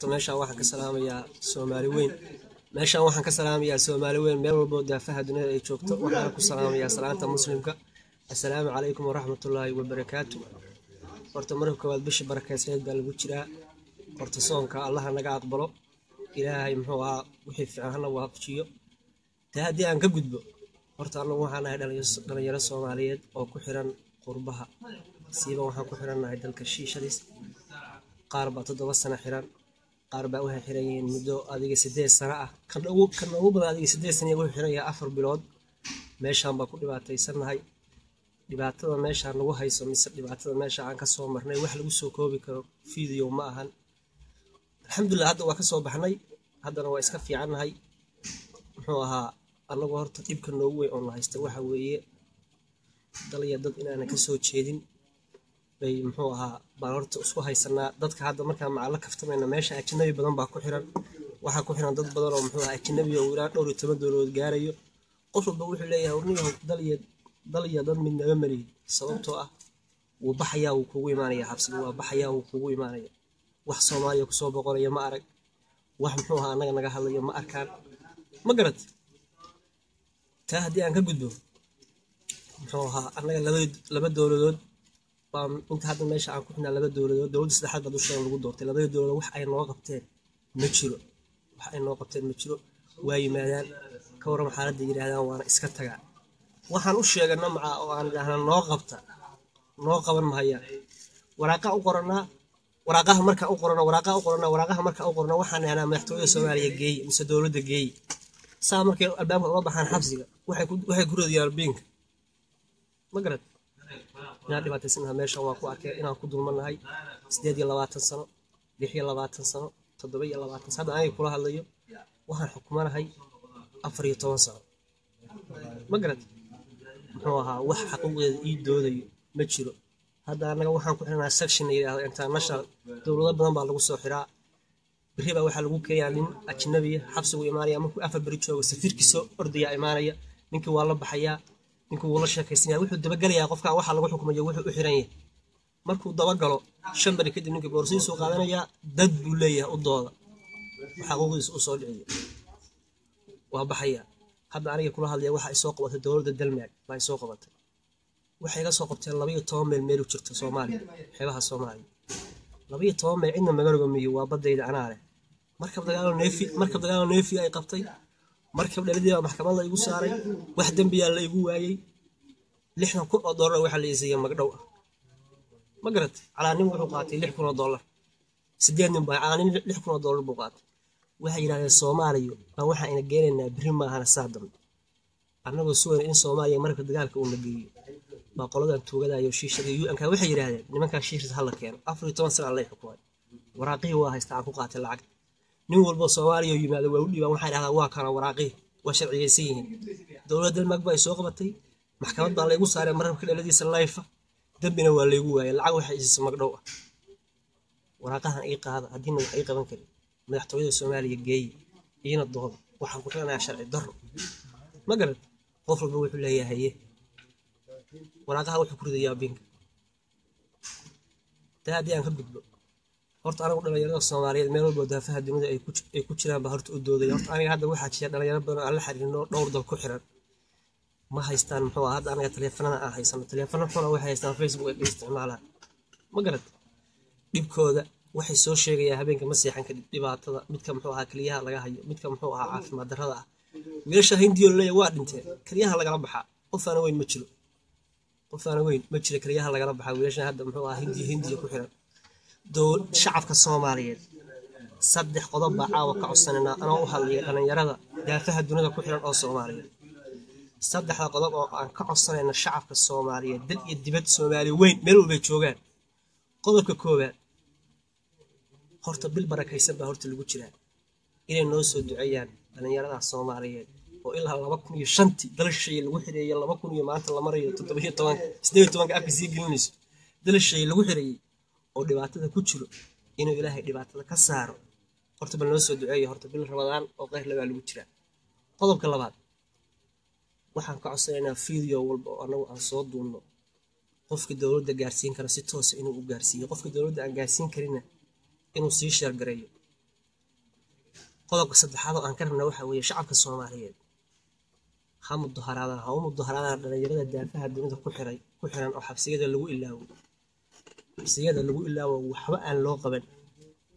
horta meeshaan waxaan ka salaamayaa Soomaali weyn meeshaan waxaan ka salaamayaa Soomaali weyn meel walba daafaha dunida ay joogto waxaan ku salaamayaa salaanta muslimka assalaamu calaykum waraxmatullaahi wabarakaatuh horta marka koowaad bisha barakeysan baa lagu jiraa horta soonka Allah naga aqbalo ilaahay muxuu ahaa wixii fiican waafajiyo haddii aan ka gudbo horta anagu waxaan ahay dhalinyaro Soomaaliyeed oo ku xiran qurbaha siiba waxaan ku xiranahay dalka shiishadiis qaar baa 7 sano xiran qaar baa waxay xiran yihiin muddo adiga 8 sano ah kan ugu badan adiga 8 sano ugu xiran yahay 4 bilood meeshaan baa ku dhibaataysanahay dhibaatada meeshaan lagu hayso mise dhibaatada meesha aan ka soo marnay wax lagu soo koobi karo video ma ahan alxamdulillah hadda waa ka soo baxnay haddana waa iska fiicanahay muxuu ahaa anagu horta dibka noogu weyn oo la haysto waxa weeye daliya dad inaan ka soo jeedin bay muxuu ahaa baan horta isku haysanaa dadka hadda markaa macalla kaftamayna meesha ajnabi badan baa ku xiran waxa ku xiran dad badan oo muxuu ahaa ajnabi oo ilaa dhowr iyo 10 dawladood gaarayo qof walba wuxuu leeyahay warniyo daliya dad mid naga mari sababtoo ah wuu baxayaa uu kugu imaanaya xabsiga waa baxayaa uu kugu imaanaya wax Soomaaliya ku soo boqoraya ma arag wax muxuu ahaa anaga naga hadlayo ma arkaan ma garad taa haddii aan ka gudbo muxuu ahaa anaga laba dawladood inta hadda meesha aan ku xidhnaa 2 dawladood dawladda saddexaad baa dusha lagu doortay 2 dawladood wax ay noo qabteen ma jiro waa yimaadaan ka waran xaaladda yiraahdaan waana iska tagaa waxaan u sheegana maca oo aan idhaahna noo qaban mahaya waraaqa u qoranaa waraaqaha marka u qorana waxaan aanaa madaxtooyada Soomaaliya geey mise dawladda geey saa markay albaabka uga baxaan xabsiga waxay ku radiyaan biinka ma garad inaan dhibaataysanahay meeshaan waa ku arkay inaan ku dulmanahay 28 sano 26 sano 27 hadda aniga kula hadlayo waxaan xukumanahay 14 sano ma garad muxuu ahaa wax xaquuqeeda ii doodayo ma jiro hadda anaga waxaan ku xirnaa section yiraahdo international dawlado badan baa lagu soo xiraa bari baa waxa lagu keenaa nin ajnabi xabsigu imaanaya markuu 4 bari joogo safiirkiisa ordaya imaanaya ninkii waa la baxayaa ninkii wuu la sheekaysanaya wuxuu daba galayaa qofka waxa lagu xukumayo wuxuu u xiran yahay markuu daba galo 5 bari kadib ninkii boorsiisa soo qaadanaya dad buu leeyahay u dooda xaquuqdiisa u soo dhiciyo waa baxaya hadda aniga kula hadlaya waxa ay soo qabatay dawladda Denmark baa ay soo qabatay waxay la soo qabteen 12 meel u jirta Soomaaliya xeebaha Soomaaliya 12 meel inna magaalada miyo waa badayda anaare markab dagaal neefi ay qabtay markab dhaladii maxkamad la igu saaray wax dambiya la igu waayay $6,000 waxa la isiyay magdhow ma garad calaanin wuxuu qaatay $6,000 sideen nin baa calaanin $6,000 buu qaatay waxay yiraahdeen Soomaaliya baa waxa ina geenaynaa biri ma ahana saadam anagoo suuban in Soomaaliya marka dagaalka uu nageeyo baa qoladan tuugadayo shiishada UN-ka waxay yiraahdeen nimanka shiishada hal la keeno 14 sano la xukumay waraaqii waa haystaan ku qaatay lacag nin walba Soomaaliya yimaado waa u dhiibaan waxay dhahdaan waa kana waraaqii waa sharciyeysan yihiin dawladda Denmark baa soo qabatay maxkamad baa la igu saaray markabka dhaladiisa life dambina waa la igu waayay lacag waxay isii magdhow ah waraaqahan ay qaada hadii wax ay qaban karin madaxtooyada Soomaaliya geey iyana dooda waxaan ku xiranayaa sharci darro ma garad qof walba wuxuu leeyahay waraaqaha wuxuu ku ridayaa biinka haddii aan ka gudbo horta anagu dhalinyarada Soomaaliyeed meel walba daafaha dunida ay ku jiraan baa horta u dooday horta aniga hadda waxaa jira dhalinyaro badan oo la xiriirno dhowr dal ku xiran ma haystaan muxuu ahaa hadda aniga taleefanada aan haysano taleefano xun waxay haystaan Facebook ay isticmaalaan ma garad dhibkooda waxay soo sheegayaan habeenka ma seexan ka dhibaatada midka muxuu ahaa kaliyaha laga hayo midka muxuu ahaa caafimaad darrada ah wiilasha hindiyo leeyahay waa dhinteen kaliyaha lagala baxaa qof aan weyn ma jiro kaliyaha lagala baxaa wiilasha hadda muxuu ahaa hindiyo ku xiran shacabka Soomaaliyeed 3 qodob baa caawa ka codsanayna anoo u hadlaya dhalinyarada daafaha dunida ku xiran oo Soomaaliyeed 3 qodob oo aan ka codsanayna shacabka Soomaaliyeed dal iyo dibad Soomaali weyn meel walba joogaan qodobka koowaad horta bil barakaysan baa horta lagu jiraa inay noo soo duceeyaan dhalinyarada Soomaaliyeed oo ilaa 2005 dalashay lagu xireeyay 2000 maanta la marayo 17 afka sii gelinayso dalashay lagu xireeyay oo dhibaatada ku jiro inuu Ilaahay dhibaatada ka saaro horta bal noo soo duceeyo horta bil Ramadaan oo qeyr la lagu jiraa qodobka labaad waxaan ka codsanaynaa video walba oo anagu aan soo duubno qofka dawladda gaarsiin kara si toos ah inuu u gaarsiiyo qofka dawladda aan gaarsiin karina inuu sii share gareeyo qodobka saddexaad oo aan ka rabnaa waxa weeye shacabka Soomaaliyeed ha mudaharaadaan dhalinyarada daafaha dunida ku xiran oo xabsiyada lagu ilaawo waxba aan loo qaban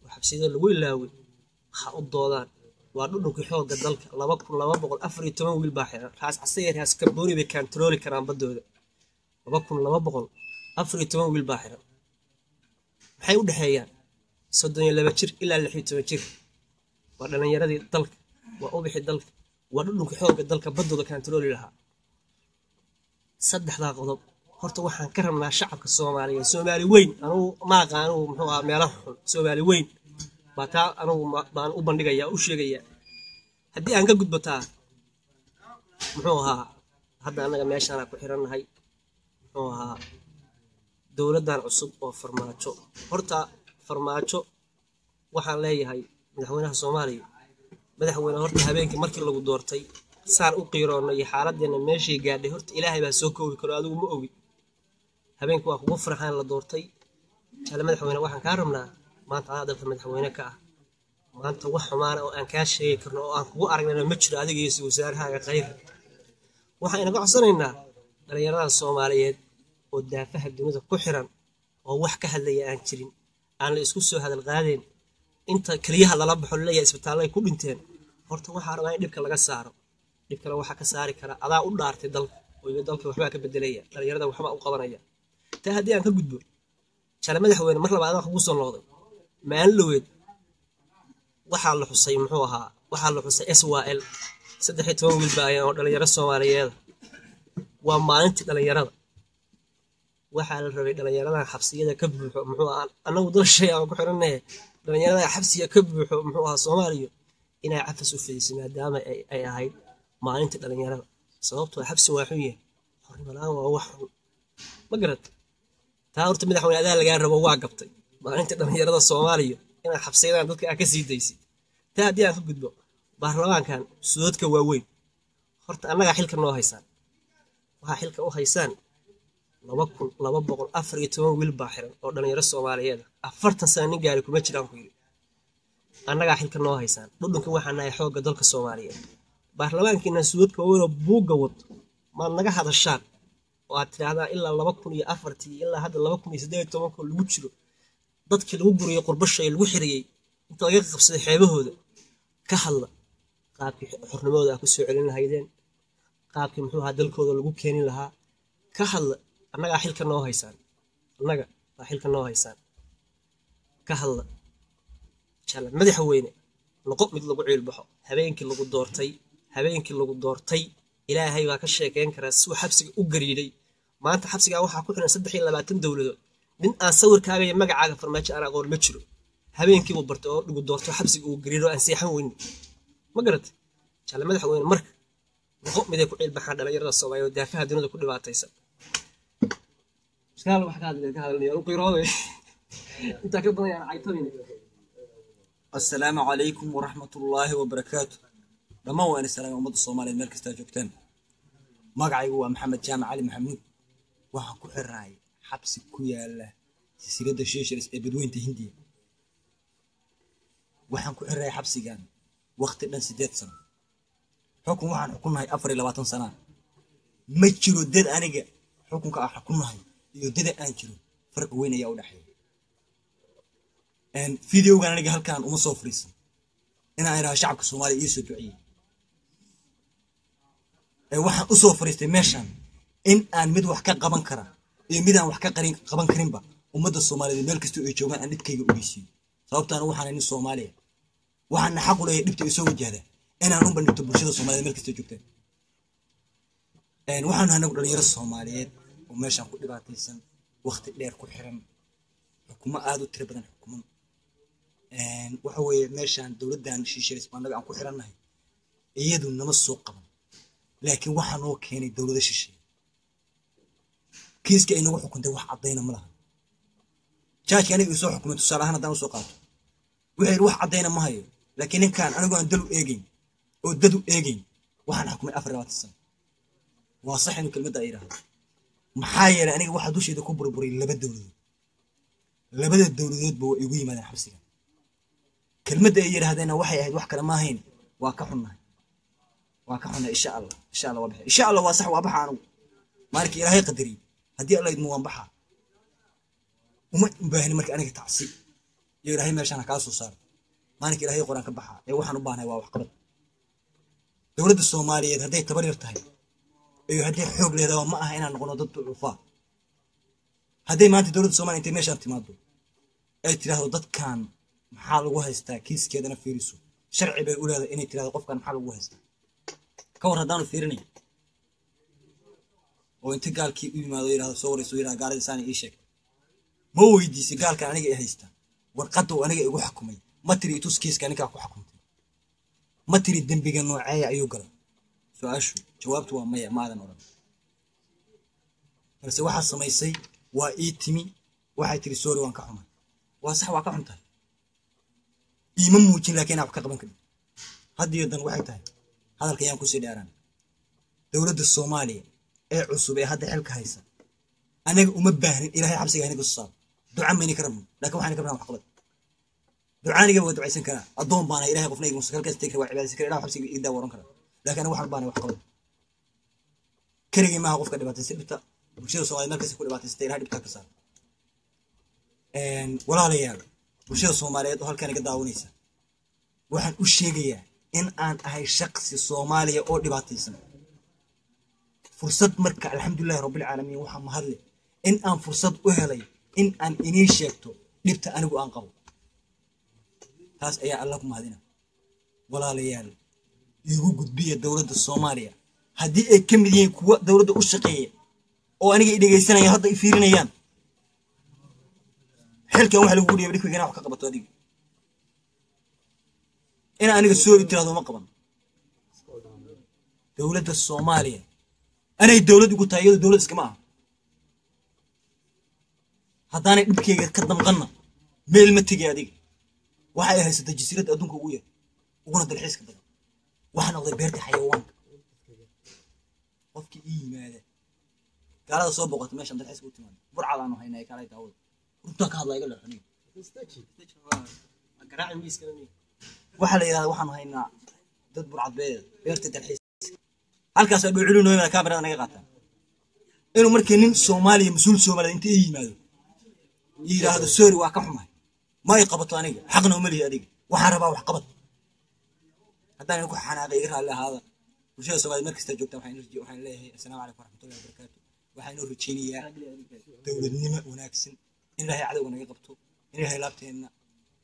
oo xabsiyada lagu ilaawo ha u doodaan waa dhulkii xoogga dalka 2214 wiil baa xiran raas casayr haas kabooni bay control karaan badooda 2214 wiil baa xiran maxay u dhaxeeyaan 32 jir ilaa 16 jir waa dhalinyaradii dalka waa ubixi dalka waa dhulkii xoogga dalka badooda control lahaa saddexda qodob horta waxaan ka rabnaa shacabka Soomaaliyeed Soomaali weyn anigu ma aqaan muxuu ahaa meelaha xun Soomaali weyn bata anigu baan u bandhigayaa u sheegayaa haddii aan ka gudbataa muxuu ahaa hadda anaga meeshaan ku xirannahay muxuu ahaa dawladdan cusub oo farmaajo horta farmaajo waxaan leeyahay madaxweynaha Soomaaliya madaxweyne horta habeenkii markii lagu doortay saan u qiiroonay xaaladdeena meeshii gaadhay horta ilaahay baa soo koobi karo adigu ma ogi habeenkii waa kugu farxaan la doortay jale madaxweyne waxaan ka rabnaa maanta aad dalka madaxweyne ka ah maanta wax xumaan oo aan ka sheegi karno oo aan kugu aragnaa ma jiro adiga iyo wasaaraha khayr waxaan inaga codsanaynaa dhalinyarada Soomaaliyeed oo daafaha dunida ku xiran oo wax ka hadlaya aan jirin aan la isku soo hadal qaadeen inta kaliyaha lala baxo leeyahay isbitaalada ku dhinteen horta waxa rabaa in dhibka laga saaro dhibkana waxa ka saari kara adaa u dhaartay dalka oo dalka waxba ka bedelaya dhalinyarada waxba u qabanaya taa haddii aan ka gudbo jale madaxweyne mar labaad aan kugu soo noqday maanloweed waxaa la xusay muxuu ahaa waxaa la xusay SYL 13 wiil baa oo dhalinyaro Soomaaliyeed waa maalintii dhalinyarada waxaa la rabay dhalinyarada xabsiyada ka buuxo muxuu ahaa anagu dal shay aan ku xirannahay dhalinyarada xabsiga ka buuxo muxuu ahaa Soomaaliya inay cafis u fidisay maadaama ay ahayd maalintii dhalinyarada sababtoo xabsi waa xun yahay xornimada waa wax ma garad taa horta madaxweyne adaa laga rabo waa gabtay maalintii dhalinyarada Soomaaliya inay xabsiyada dadka ka sii daysay taa haddii aan ka gudbo baarlamaankan suudadka waaweyn horta annaga xilka noo haysaan waxa xilka u haysaan 2214 wiil baa xiran oo dhalinyaro Soomaaliyeed 40 sano nin gaari kuma jiraan ku yiri annaga xilka noo haysaan dhulka waxaan nahay xoogga dalka Soomaaliyeed baarlamaankiina suudadka waaweyn buuga wad ma naga hadashaan oo aad tiraahdaa ilaa 2004 ilaa hadda 2018 lagu jiro dadkii lagu guriyay qurbashay lagu xiriyay inta laga qabsaday xeebahooda ka hadla qaabkii xornimada ku soo celin lahaydeen qaabkii muxuu ahaa dalkooda lagu keenin lahaa ka hadla annaga xilka noo haysaan annaga waa xilka noo haysaan ka hadla jala madaxweyne noqo mid lagu ciilbaxo habeenkii lagu doortay ilaahay waa ka sheekeyn karaa si uu xabsiga u gariiday maanta xabsiga waxaa ku xiran 23 dawladood nin aan sawirkaaga iyo magacaaga farmaajo aan aqoon ma jiro habeenkii uu bartay oo dhigu doorto xabsiga uu gariiro aan seexan weyn ma garat jale madaxweyne marka noqo mid ay ku ciilbaxaan dhalinyarada Soomaaliyeed oo daafaha dunida ku dhibaataysan iskaal wax ka hadlayo u qiirooday inta ka badan aan caytooyin السلام عليكم ورحمة الله وبركاته لما وين السلام أمد الصومالي الملك استاجوكتان مقعي هو محمد جامع علي محمود وحكو الرأي حبس كويا الله سيرد الشيشة بدوين تهندي وحكو الرأي حبسي كان وقت لنا 6 سنة حكم وحن حكمنا هاي أفري 20 سنة ما تشيلو ديد أنيجا حكم كأحكمنا هاي يوديد أنجلو فرق وين يا ودحي ان فيديو كان aniga halkan uma soo fariisan inaan iraahdo shacabka Soomaaliya iyo soo duciyay waxaan u soo fariistay meeshan in aan mid wax ka qaban kara iyo mid aan wax ka qaban karinba ummadda Soomaaliyeed meel kasta oo ay joogaan aan dhibkayga u geysiyay sababtaan waxaan in Soomaaliya waxaan xaq u leeyahay dhibta ay soo wajahda inaan u bandhigto bulshada Soomaaliyeed meel kasta oo joogtaan waxaan anagu dhalinyaro Soomaaliyeed oo meeshan ku dhibaataysan waqti dheer ku xiran xukumo aad u tiro badan xukumo waxa weeye meeshan dawladdan shisheeyay Isbaaniga aan ku xirannahay iyadu nama soo qaban laakiin waxa noo keenay dawladda shisheeyay kiiska inagu xukuntay wax cadeyna ma laha jaajka aniga soo xukumay tusaale ahaan hadaan soo qaato wixii wax cadeyna ma hayo laakiin ninkan anigu aan dal u eegin oo dad u eegin waxaan xukumay 24 sano waa sax in kelmadda ay yiraahdo maxaa yeelay aniga waxa dusheeda ku burburay labada dawladood baa igu yimaadeen xabsiga kelmadda ay yidhaahdeenna waxay ahayd wax kale ma ahayn waa ka xunnahay insha allah waa baxay insha allah waa sax waa baxa anigu maalinka ilaahay qadariyey haddii alla idmo waan baxaa uma baahni marka aniga tacsi iyo ilaahay meeshaan ha kaa soo saaro maalinka ilaahay qoraan ka baxaa ee waxaan u baahnahay waa waxqabad dowladda soomaaliyeed hadday tabar yar tahay iyo hadday xoog leedahay ma aha inaan noqono dad ducufaa hadday maanta dowladda soomaaliya intay meeshaan timaado ay tiraahdo dadkan maxaa lagu haystaa kiiskeedana fiiriso sharci bay u leedahay inay tirahdo qofkan maxaa lagu haystaa ka war haddaanu fiirinay oo inta gaalkii u yimaado yidhahdo soo warayso yidhahdo gaaladii saani ii sheeg ma weydiisay gaalkan aniga i haysta warqadda uu aniga igu xukumay ma tiri itus kiiska ninkaa ku xukumtay ma tiri dembiga nooceeya ayuu galay su-aashu jawaabtu waa maya maadan odhan balse waxaa samaysay waa ii timi waxay tiri sorry waan ka xumay waa sax waa ka xun tahay iima muujin laakiin inaa wax ka qaban karin haddiyo dan waxay tahay hadalka yaan kusii dheeraan dowladda soomaaliya ee cusub ee hadda xilka haysa anaga uma baahnin ilaahay xabsiga aniga soo saaro duca mayni ka rabno laakiin waxaan ka rabnaa wax qabad ducaaniga waa ducaysan karaa addoon baana ilaahay qofna igu musakalkaas tegri waa cibaadaysan karaa ilaah xabsiga ii daawaran karaa laakiin aniga waxaan baana wax qabad keligii maaha qofka dhibaataysan dhibta bulshada soomaaliya markasta ku dhibaataysatay ilahay dhibtaa ka saara walaalayaal bulshada soomaaliyeed oo halkan iga daawanaysa waxaan u sheegayaa in aan ahay shaqsi soomaaliya oo dhibaataysan fursad marka alxamdulillahi rabbilcaalamiin waxaa mahadle in aan fursad u helay in aan inii sheegto dhibta anigu aan qabo taas ayaa alla ku mahadina walaalayaal iigu gudbiya dowladda soomaaliya haddii ay ka mid yihiin kuwa dowladda u shaqeeya oo aniga i dhegaysanaya hadda i fiirinayaan xilkan waxa lagu dhiibay dhikwiga inaa wax ka qabato adiga ina aniga soo tirahdo ma qaban dowladda soomaaliya anay dowlad ugu tahay iyadoo dowlad iskama aha haddaanay dhibkeyga ka damqanna meel ma tegay adiga waxay haysata jasiiradda adduunka ugu yar uguna dalxiiska badan waxaa noqday beerta xayawaanka qofkii ii yimaada gaalada soo boqota meeshan dalxiiska u timaada burcadaanu haynaa ee kaalay daawada runtaan ka hadlaa iga leexoniyo waxaa la yidhahdaa waxaanu haynaa dad burcad beerta dalxiiska halkaas adhuu culu nooyimada kaamirada naga qaataan inuu markii nin soomaaliya mas-uul soomaaliyed inta ii yimaado yidhaahdo sorry waa ka xumahay ma ay qabato aniga xaqna uma lihi adiga waxaan rabaa wax qabad haddaan idinku xanaaqay iga raalli ahaada bulshada soomaaliyed mar kastaa joogtaan waxaan leeyahay assalaamu calaykum waraxmatullahi wabarakaatu waxaa inoo rajeynayaa dowladnimo wanaagsan in ilaahay cadowga naga qabto in ilaahay laabteenna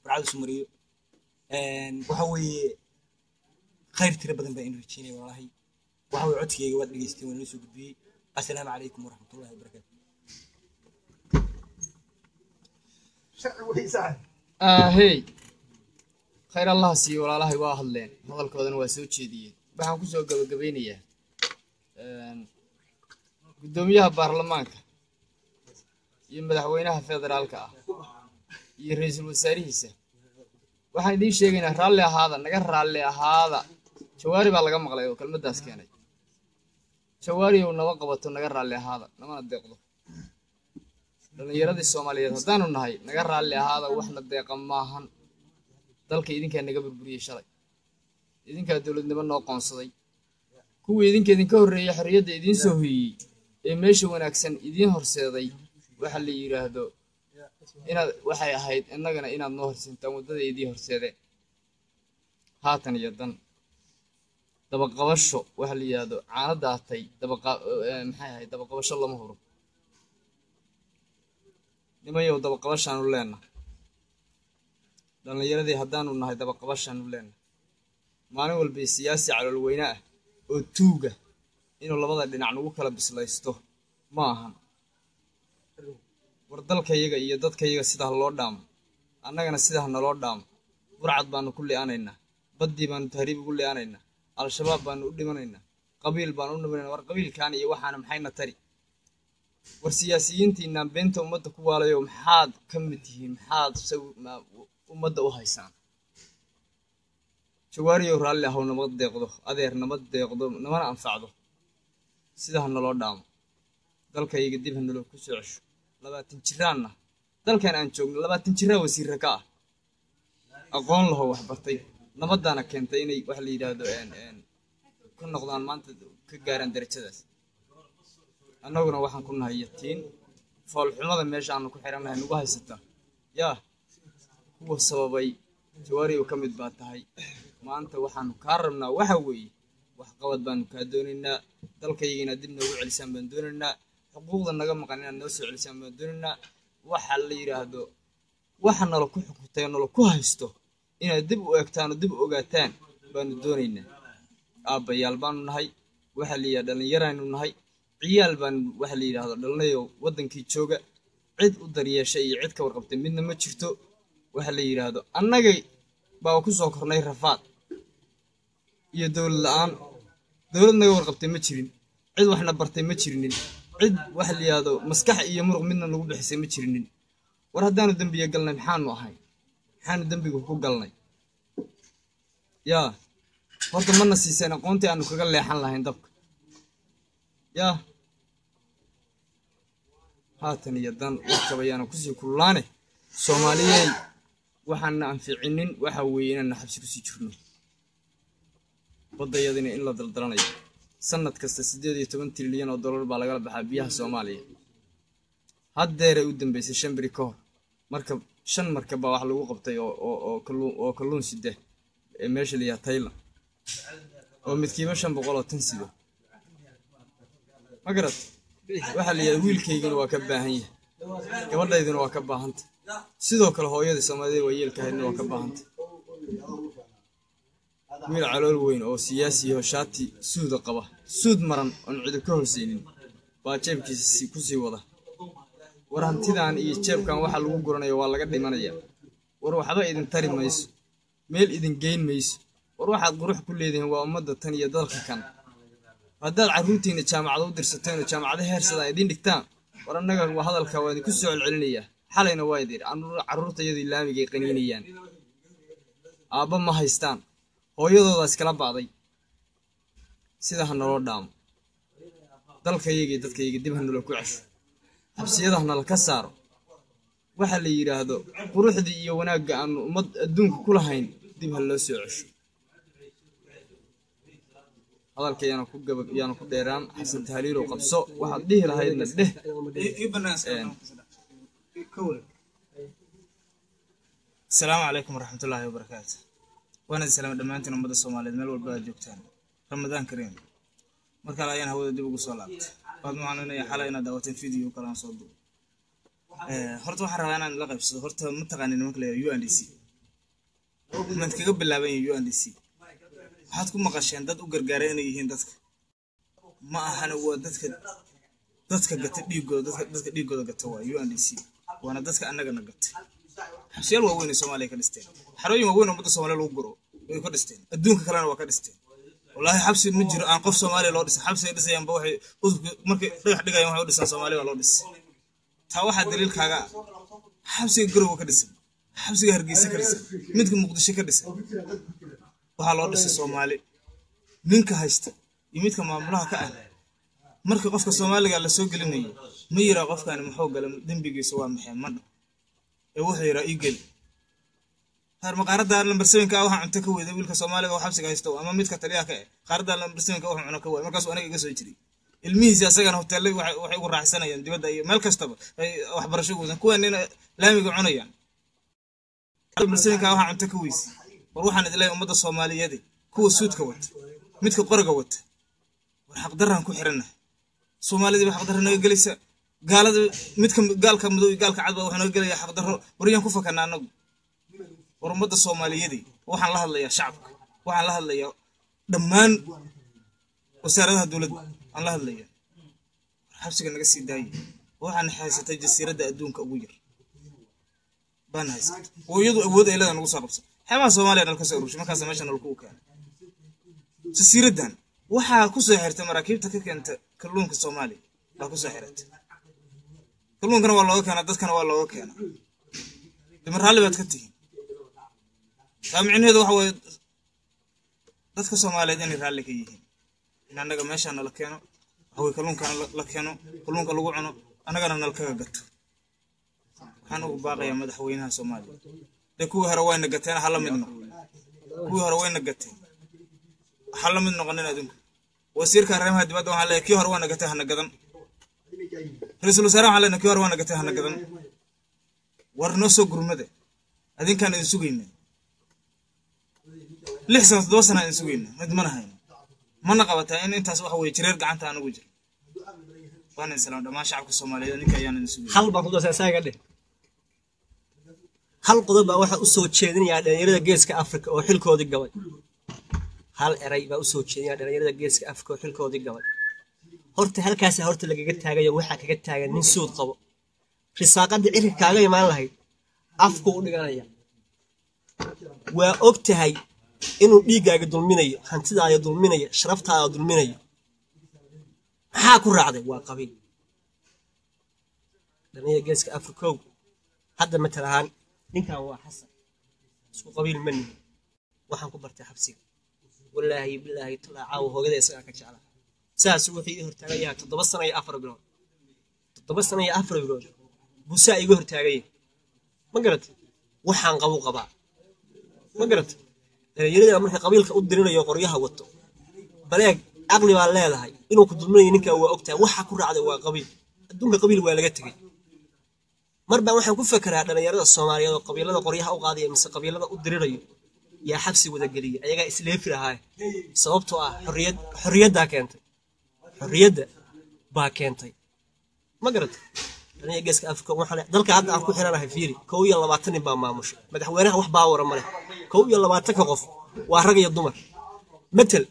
burcada isu mariyo waxa weeye khayr tiro badan baa inoo rajeynaya walaalahay waxa weye codkeyga waad dhegeysteen waan inoo soo gudbiyey assalaamu calaykum waraxmatullahi wabarakaatu hey khayr allah siiyo walaalahay waa hadleen hadalkoodana waa soo jeediyeen waxaan kusoo gabagabaynayaa guddoomiyaha baarlamaanka iyo madaxweynaha federaalka ah iyo ra-iisul wasaarihiisa waxaan idiin sheegaynaa raalli ahaada naga raalli ahaada jawaari baa laga maqlay oo kelmaddaas keenay jawaari ow naba qabato naga raalli ahaada namana deeqdo dhallinyaradii soomaaliyeed haddaanu nahay naga raalli ahaada waxna deeqa maahan dalka idinkaa naga burburiyey shalay idinkaa dowladnimo noo qoonsaday kuwii idinka idinka horreeyey xorriyadda idiin soo hoyey ee meesha wanaagsan idiin horseeday waxa la yidhaahdo inaad waxay ahayd innagana inaad noo horseyntaan waddada idii horseedeen haatan iyo dan dabaqabasho waxa la yidhaahdo caano daatay maxay ahayd dabaqabasho lama huro nimayow dabaqabashaanu leenna dhallinyaradii haddaanu nahay dabaqabashaanu leenna maalin walba siyaasi caloolweyne ah oo tuuga inuu labada dhinac nagu kala bislaysto ma ahan war dalkayaga iyo dadkayaga sidaa loo dhaamo annagana sidaa naloo dhaamo burcad baanu ku li'anaynaa baddii baanu tahriib ugu li'anaynaa al-shabaab baanu u dhimanaynaa qabiil baanu u dhimanayna war qabiilkan iyo waxaana maxayna tari war siyaasiyiintiinaan beenta ummadda ku waalayo maxaad ka mid tihiin maxaad ummadda u haysaan jawaariyow raalli ahow nama deeqdo adeer nama deeqdo namana anfacdo sidaa naloo dhaamo dalkayaga dib ha naloo ku soo cesho 20 jiraanna dalkan aan joogno 20 jiraa wasiirra ka ah aqoon laho wax bartay nabadaana keentay inay wax la yidhaahdo ka noqdaan maanta ka gaaraan darajadaas annaguna waxaan ku nahay yatiin foolxumada meesha aanu ku xirannahay nagu haysata yaa kuwa sababay jawaariyow ka mid baa tahay maanta waxaanu kaa rabnaa waxa weeye waxqabad baanu kaa doonaynaa dalkayga inaad dib noogu celisaan baan doonaynaa xuquuqda naga maqan inaad noo soo celisaan baan doonaynaa waxa la yidhaahdo waxa nala ku xukuntay oo nala ku haysto inaad dib u eegtaan oo dib u ogaataan baanu doonaynaa aabbayaal baanu nahay waxa la yidhahdo dhallinyaraanu nahay ciyaal baan waxa la yidhaahdo dhalinayo waddankii jooga cid u daryeeshay iyo cid ka warqabtay midna ma jirto waxa la yidhaahdo annagay baa ku soo kornay rafaad iyo dowlad la-aan dowlad naga warqabtay ma jirin cid waxna bartay ma jirinin cid waxa la yidhaahdo maskax iyo muruq midna nagu bixisay ma jirinin war haddaanu dembiga galnay maxaanu ahay maxaanu dembiga ku galnay yaa horta mana siiseen aqoontii aanu kaga leexan lahayn dabka yaa haatan iyo dan waxkabayaana kusii kululaane soomaaliyey waxaana anficinin waxa weeye inaana xabsi kusii jirno baddayadina in la daldalanayo sanad kasta 18 trilyan oo dollar baa lagala baxaa biyaha Soomaaliya haddeeray u dambeysay 5 bari ka hor marka 5 marka baa wax lagu qabtay oo kalluun side ee meesha la yahay Thailand oo midkiiba 500 oo tan sido magarad waxa la yahay wiilkaygana waa ka baahan yahay gabadhayduna waa ka baahanta sidoo kale hooyada Soomaaliyeed waa yeelkahaydna waa ka baahanta wiil calool weyn oo siyaasi ah shaati suud qaba suud maran oo cid ka hooseynin baa jeebkiisa ku sii wada war hantidan iyo jeebkan waxa lagu guranayo waa laga dhimanaya war waxba idin tari mayso meel idin geyn mayso war waxaad qurux ku leedihiin waa ummadda tan iyo dalka kan haddaad carruurtiina jaamacad u dirsateen oo jaamacada heersada idin dhigtaan war annaga waa hadalka waa idin ku soo celcelinaya xalayna waa idin carruurtayadii laamigay qaniinayaan aabba ma haystaan hooyadooda iskala baaday sida hanaloo dhaamo dalkayga dadkayga dib hanalo ku casho xabsiyada hanala ka saaro waxa la yiraahdo quruxdii iyo wanaagga aan ummad adduunka ku lahayn dib ha loo soo casho hadalkayana ku gabag iyana ku dheeraan xasan tahliilo qabso waxaad dhihi lahaydna dheh السلام عليكم ورحمة الله وبركاته وانا السلام دمانتنا مدى الصوماليين مال والبلد جوكتان رمضان كريم marka la ayaan hawada dib ugu soo laabtay baad macnaynaya xalay inaad daawatay video kala soo duub horta waxaan rabaa inaan la qaybsado horta ma taqaanin nimanka la UNDC man kaga bilaaban UNDC waxaad ku maqasheen dad u gargaaray inay yihiin dadka ma ahan waa dadka gata dhiigooda dadka dhiigooda gata waa UNDC waana dadka annagana gatay xabsiyaal waaweyn Soomaaliya ka dhisteen xarooyin waaweyn oo ummadda Soomaaliya lagu guro way ka dhisteen adduunka kalena waa ka dhisteen والله حبس مجر أن قف سومالي لو دس حبس يدس يوم بوحي مركي ريح دقايق يوم دس سومالي ولا دس تا واحد دليل كاغا حبس يقرو كدس حبس هرقيسه كدس مدك مقدشة كدس waxa loo dhisay Soomaali ninka haysta yimidka maamulaha ka ah marka qofka Soomaaliga la soo gelinayo ma yira qofkan muxuu galay dambigiisa waa maxay man ee wuxuu yira igel har maqaarada lambar 7 ka waxa cunta ka weeday wiilka Soomaaliga oo xabsiga haysto ama midka taliyaha ka qaarada lambar 7 ka waxa cunta ka weeday markaas anaga iga soo jiray ilmihiisa asagana hoteelay waxay ugu raaxsanayaan dibadda iyo meel kastaba ay wax barasho u wadan kuwan laamiga cunayaan lambar 7 ka waxa cunta ka weeys war waxaan idilay ummadda Soomaaliyeed kuwa suudka wata midka qoriga wata war xaq daran ku xiranahay Soomaalida wax xaq daran naga galisa gaalada midka gaalka madow gaalka cad waxa naga galaya xaq daro wariyaan ku fakanaa anagu ورمضة الصومالية وحن لها اللي شعب وحن لها اللي دمان وسارها دولة عن لها اللي حبسك إنك السيداي وحن حاسة الجزيرة دا أدونك أبوير بان هايس ويضو أبوه إلى أن نقص ربصة حما الصومالية نالكسروش ما كاسا ماشا نالكوكا جزيرة دان وحا كوسا حيرت مراكيب تكك أنت كلونك الصومالي لا كوسا حيرت كلون كانوا والله كان عدد كانوا والله كان دمر هالي باتكتين سامعين هذا هو dadka Soomaaliyeed in raali ka yihiin inaga meeshan la keeno hawo kalluunka la keeno kalluunka lagu cuno anagana nalkaga gato waxaan ugu baaqayaa madaxweynaha Soomaaliya de kuwii hore wayna gateen hala mid noqon kuwii hore wayna gateen hala mid noqonin adinku wasiirka arrimaha dibadda waxaa leeyahay kii hore wayna gatay hana gadan ra-iisul wasaaraha waxaa leeyahay kii hore wayna gatay hana gadan war noo soo gurmada adinkaan idin sugayna 6 sano 7 sano idin sugayna mid mana hayno mana qabataa in intaas waxa weeye jireer gacanta aan ugu jiro waan salaam dhamaan shacabka Soomaaliyeed ninka ayaan idin sugayna hal baan ku doosaasaaga dheh hal qodob baa waxa u soo jeedinaya dhalinyarada geeska Afrika oo xilkoodii gabay hal eray baa u soo jeedinaya dhalinyarada geeska Afrika oo xilkoodii gabay horta halkaas horta lagaga taagayo waxa kaga taagan nin suud qabo risaaqada cirka kaaga imaan lahayd afku u dhiganaya waa ogtahay inuu dhiigaaga dulminayo hantidaada dulminayo sharaftaada dulminayo maxaa ku raacday waa qabiil dhalinyarada geeska Afrika hadda matalahan ninkan waa xasan isku qabiil mani waxaan ku bartay xabsiga wallaahi billaahi talaaca hoogada isaga ka jeclaa saas wixii hortaagayaa 7 sano iyo 4 bilood 7 sano iyo 4 bilood buusaa iga hortaagay ma garat waxaan qabaa ma garat dhalinyarada marka qabiilka u dirinayo qoryaha wato baleeg aqli baa leedahay inuu ku dulminayo ninka waa ogtahay waxa ku raacday waa qabiil adduunka qabiil waa laga tagay marba waxaan ku fakaraa dhalinyarada Soomaaliyeed oo qabiilada qoryaha u qaadaya mise qabiilada u dirirayo yaa xabsi wada galiya ayaga isleefi lahaa sababtoo ah xorriyadda baa keentay ma garat dhalinyarada geeska Afrika waxa dalka hadda aan ku xiranahay fiiri 22 nin baa maamusha madaxweynaha wax baa waran male 22 ka qof waa rag iyo dumar matal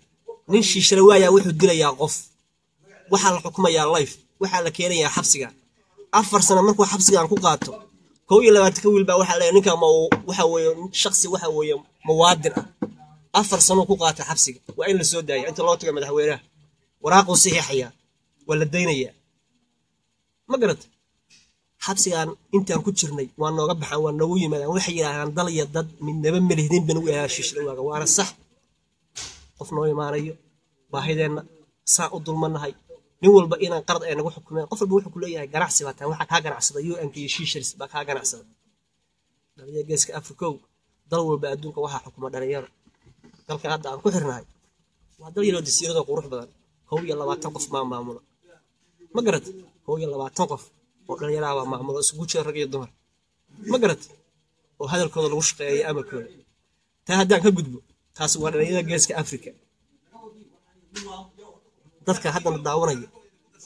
nin shiishara waaya wuxuu dilayaa qof waxa la xukumayaa life waxa la keenayaa xabsiga 4 sano markuu xabsigan ku qaato 22 ka wiil baa waxa la ninka waxa weeye shakhsi waxa weeye muwaadin ah 4 sano ku qaata xabsiga waa in la soo daayo inta loo tago madaxweynaha waraaqo saxiixaya wala daynaya ma garat xabsigan intaan ku jirnay waa nooga baxan waa noogu yimaadaan waxay yiraahdaan dal iyo dad midnaba malehdin banu yaashiishay waaga waana sax qof noo imaanayo baahideena saa u dulmanahay nin walba inaan qarad ay nagu xukumeen qof walba wuxuu ku leeyahay ganacsi baa taa waxa ka ganacsada UN iyo shiishars baa ka ganacsada dhalinyarada geeska Afrika dal walba adduunka waxa xukuma dhalinyaro dalka hadda aan ku xirnahay waa dal yaro disiirada qurux badan 22 qof maamulo ma garat 22 qof oo dhalinyarada waa maamulo isku jira rag iyo dumar ma garat oo hadalkooda lagu shaqeeyo amarkooda taa haddaan ka gudbo taas waa dhalinyarada geeska Afrika dadka hadda daawanaya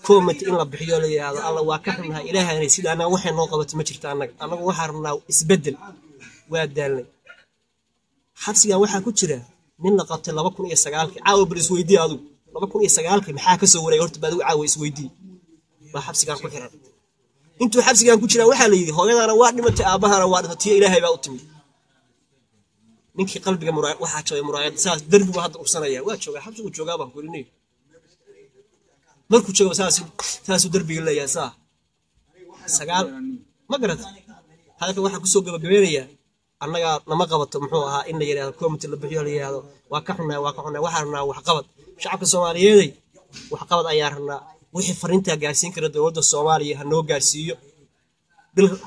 comment in la bixiyo la yiraahdo Allah waa ka xunahay Ilaahay sidaana waxay noo qabato ma jirto anagu waxaan rabnaa isbedel waa daalnay xabsiga waxa ku jira nin la qabtay 2009 caawa bar isweydii adigu 2009 maxaa ka soo wareey horta baad u caawa isweydii ba xabsigan ku xiran intuu xabsigan ku jira waxa la yiri hooyadana waa dhimatay aabahana waa dhimatay Ilaahay baa u timid ninkii qalbiga muraayad waxa joogay muraayad saas darbiga hadda ursanaya waa jooga xabsigu jooga baan kurinay markuu joogo saas darbiga leeyahay saa sagaal ma garat halka waxa ku soo gabagabeynaya annaga lama qabato muxuu ahaa in la yiraahdo committee la bixiyo la yiraahdo waa ka xunay waxa rabnaa wax qabad shacabka Soomaaliyeed wax qabad ayaa rabnaa wixii fariinta gaarsiin kara dawladda Soomaaliya ha noo gaarsiiyo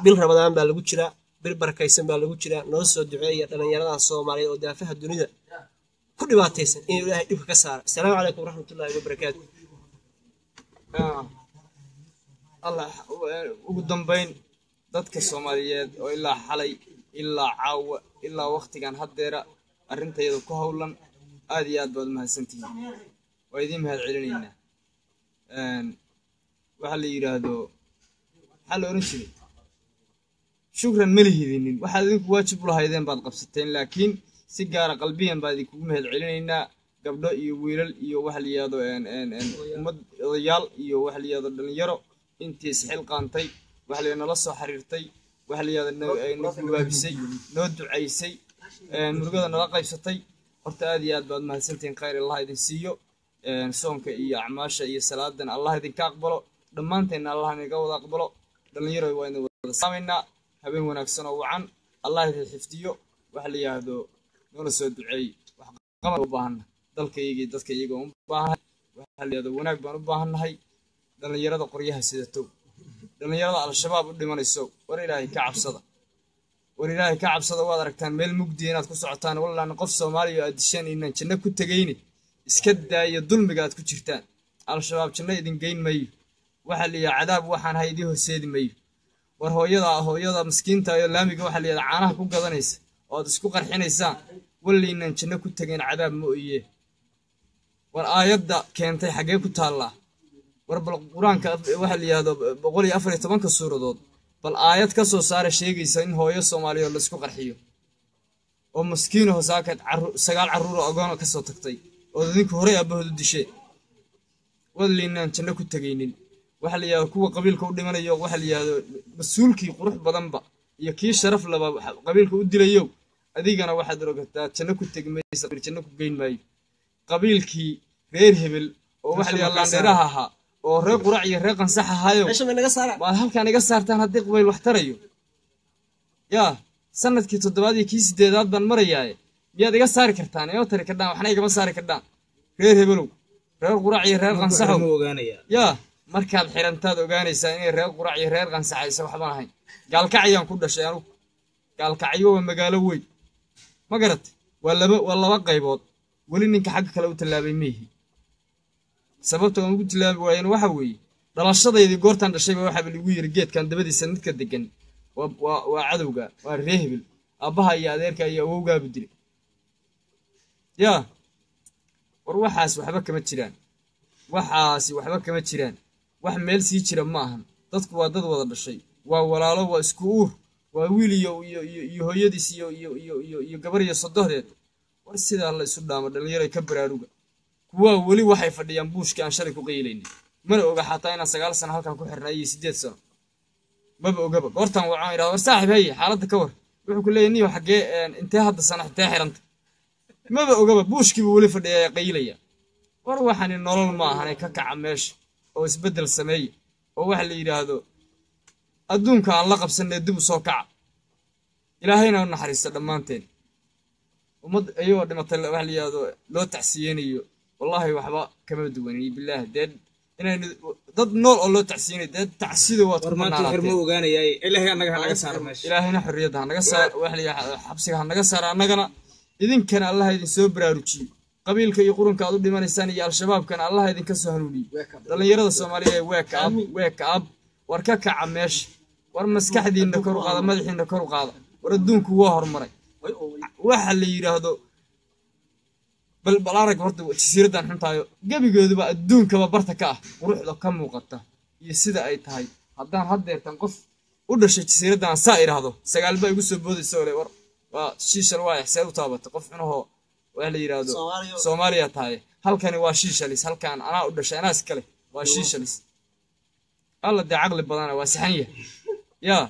bil Ramadaan baa lagu jiraa bil barakaysan baa lagu jiraa noo soo duceeya dhalinyarada Soomaaliyeed oo daafaha dunida ku dhibaataysan in Ilaahay dhibka ka saaro assalaamu calaykum waraxmatullaahi wabarakaatuh الله ugu dambeyn dadka Soomaaliyeed oo ilaa xalay ilaa caawa ilaa waqtigan hadeera arintayada ku hawlan aad iyo aad baad mahadsantihiin waa idin mahad celinaynaa waxa la yiraahdo hal oran jiray shukran malihidinin waxa idinku waajib u lahaydeen baad qabsateen laakiin si gaar ah qalbiyan baad idinku mahad celinaynaa gabdho iyo wiilal iyo waxa la yiraahdo ummad odayaal iyo waxa la yiraahdo dhalinyaro intii isxil qaantay waxa la nala soo xiriirtay waxa la yiraahdo nagu baabisay noo duceysay murugada nala qaybsatay horta aad iyo aad baad mahadsantiin khayr Allah idin siiyo soonka iyo acmaasha iyo salaadan Allah idin ka aqbalo dhamaanteena Allah inaga wada aqbalo dhalinyaro waa inuu wada saameynaa habeen wanaagsan oo wacan Allah idin xifdiyo waxa la yiraahdo noo soo duceey wax qabad u baahan dalkayga dadka iyaga u baahan waxa la yiraahdo wanaag baan u baahanahay dhalinyarada qoryaha sidato dhalinyarada al-shabaab u dhimanayso war Ilaahay ka cabsada war ilaahay ka cabsada waad aragtaan meel mugdi inaad ku socotaan wallaan qof soomaaliya aad dishaan inaan janno ku tegayni iska daaya dulmiga aad ku jirtaan al-shabaab janno idin geyn mayo waxaa la yidhaha cadaab waxaan hay idii horseedi mayo war hooyada miskiinta iyo laamiga waxaa la yidhaha caanaha ku gadanaysa oo aad isku qarxinaysaan walliinaan janno ku tegayn cadaab ma oye war aayadda keentay xaggee ku taallaa war bal qur-aanka waxaa la yidhahdo 114 suuradood bal aayad ka soo saara sheegaysa in hooyo soomaaliyeed la isku qarxiyo oo maskiino hosaakad 9 carruur oo agoon ka soo tagtay oo idinku horey aabahoodu dishay walliinaan janno ku tegaynin waxa la yidhahdo kuwa qabiilka u dhimanayo waxa la yidhahdo mas-uulkii qurux badanba iyo kii sharaf laba qabiilka u dilayo adigana waxaad rogataa janno ku tegi maysa janno ku geyn maayo qabiilkii reer hebel oo waxa la yidhahdo laandheeraha ahaa oo reer qurac iyo reer qansax ahaayo waad halkaan iga saartaan haddii qabiil wax tarayo yaa sanadkii 7 iyo kii 8 baan marayaaye miyaad iga saari kartaan inoo tari kardhaan waxna igama saari kardhaan reer hebelow reer qurac iyo reer qansaxow yaa markaad xirantaad ogaanaysaa inay reer qurac iyo reer qansaxaysa waxbaan ahayn gaalkacyaan ku dhashay anugu gaalkacyo waa magaalo weyn ma garat waa laba qaybood weli ninka xagga kale u tallaabay meehi sababta aan ugu tillaabi waayeen waxa weeye dhalashadaydii goortaan dhashayba waxaaba lagu yiri geedkan dabadiisa midka degan waa cadowga waa reer hebel aabbaha iyo adeerka iyo awowgaabu dilay yaa war waxaas waxba kama jiraan wax meel sii jira ma ahan dadku waa dad wada dhashay waa walaalo waa isku uur waa wiil iyo hooyadiis iyo gabar iyo sodohdeed war sidaa la isu dhaamo dhallinyaray ka baraaruga kuwaa weli waxay fadhiyaan buushkii aan shalay ku qaylaynin mana oga xataa inaan 9 sano halkan ku xirnay iyo 8 sano maba ogaba goortaan waxaan idhaahdaa war saaxiib haye xaaladda ka war wuxuu ku leeyahay niyo xaggee intee hadda sana intee xiranta maba ogaba buushkiibu weli fadhiyaa qaylaya war waxaan nolol ma ahan ka kaca meesha oo isbeddel sameeya oo waxa la yidhaahdo adduunka aan la qabsanay dib u soo kaca ilaahayna u naxariista dhammaanteen ummad ayagoo dhimatay waxa la yidhaahdo loo tacsiyeynayo wallaahi waxba kama duwanay bilaahi deed inay dad nool oo loo tacsiyeynayo deed tacsida waad ku ogaanayay ilaahay anaga naga saar meesha ilaahayna xorriyadda naga saar waxa la yidhaahdo xabsiga naga saar annagana idinkana allah idin soo baraarujiyo qabiilka iyo qurunka aad u dhimanaysaan iyo al-shabaabkana allah idinka soo hanuuniyo dhallinyarada soomaaliyeed wake up war ka kaca meesha war maskaxdiinna kor u qaada madaxiinna kor u qaada war adduunku waa horumaray waxa la yidhaahdo bal arag horta jasiiraddan xuntaayo gebigooduba adduunkaba barta ka ah quruxda ka muuqata iyo sida ay tahay haddaan haddeertan qof u dhashay jasiiraddan saa idhaahdo 9 baa igu soo boodaysa ole war waa shiishal waa ixsaan u taabatay qof cunahoo waxa la yidhaahdo soomaaliya tahay halkani waa shiishalis halkan anaa u dhashay anaa iskale waa shiishalis alla dee caqli badana waa saxan yahay yaa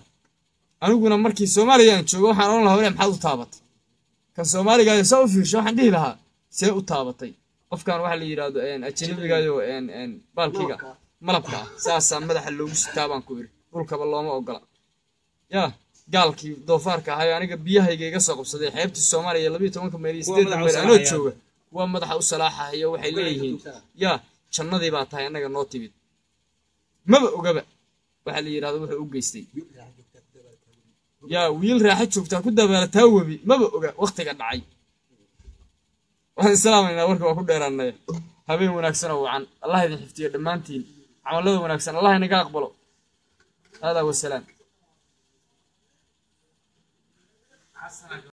aniguna markii soomaaliya aan joogo waxaan oran lahaa maxaad u taabatay kan soomaaligayo saa u fiirsho waxaan dhihi lahaa see u taabatay qofkan waxa la yidhaahdo ajanabigayo baalkiga malabka ah saasaa madaxa loogu sitaa baan ku iri dhulkaba looma ogola yaa gaalkii doofaarka ahayo aniga biyahayga iga soo qabsaday xeebtii soomaaliya 12 mayl iyo 8 mayl anoo jooga kuwa madaxa u salaaxayo waxay leeyihiin yaa jannadii baa tahay annaga noo timid maba ogaba waxa la yidhaahdo wuxuu u geystay yaa wiil raaxa joogtaa ku dabaalataa webi maba oga waqtiga dhacay waxaan islaamaynaa warka waa ku dheeraanay habeen wanaagsan oo wacan allah idin xifdiyo dhammaantiin camalada wanaagsan allah inaga aqbalo hada wasalaam